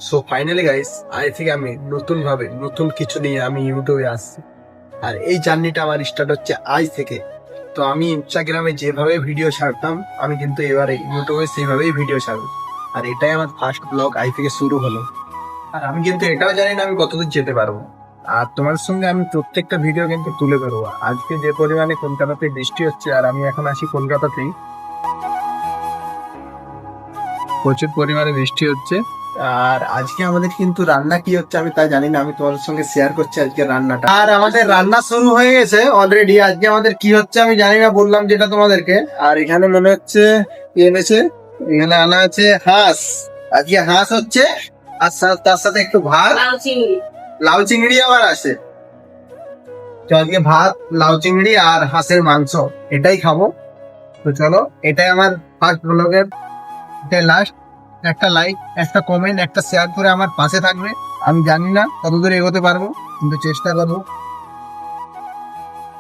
So finally guys, আজ থেকে আমি নতুন কিছু নিয়ে আমি ইউটিউবে আসছি। আর এই জার্নিটা আমার স্টার্ট হচ্ছে আজ থেকে। তো আমি ইনস্টাগ্রামে যেভাবে ভিডিও ছাড়তাম, আমি কিন্তু এবারে ইউটিউবে সেইভাবেই ভিডিও ছাড়বো। আর এটাই আমার ফার্স্ট ব্লগ আজ থেকে শুরু হলো। আর আমি কিন্তু এটাও জানি না আমি কতদূর যেতে পারবো। আর তোমার সঙ্গে আমি প্রত্যেকটা ভিডিও কিন্তু তুলে ধরবো। আজকে যে পরিমাণে কলকাতাতে বৃষ্টি হচ্ছে, আর আমি এখন আছি কলকাতাতেই, প্রচুর পরিমাণে বৃষ্টি হচ্ছে। আর আজকে আমাদের কিন্তু রান্না কি হচ্ছে আমি তা জানি না, আমি তোমাদের সঙ্গে শেয়ার করছি আজকে রান্নাটা। আর আমাদের রান্না শুরু হয়ে গেছে অলরেডি। আজকে আমাদের কি হচ্ছে আমি জানি না, বললাম যেটা তোমাদেরকে। আর এখানে মনে হচ্ছে কি এনেছে, এখানে আনা আছে হাঁস। আজকে হাঁস হচ্ছে, আর তার সাথে একটু ভাত, লাউ চিংড়ি আবার আছে। তো আজকে ভাত, লাউ চিংড়ি আর হাঁসের মাংস এটাই খাবো। তো চলো, এটাই আমার ফার্স্ট ব্লগের, এটাই লাস্ট। একটা লাইক, একটা কমেন্ট, একটা শেয়ার করে আমার পাশে থাকবে। আমি জানি না কতদূর এগোতে পারবো, কিন্তু চেষ্টা করবো।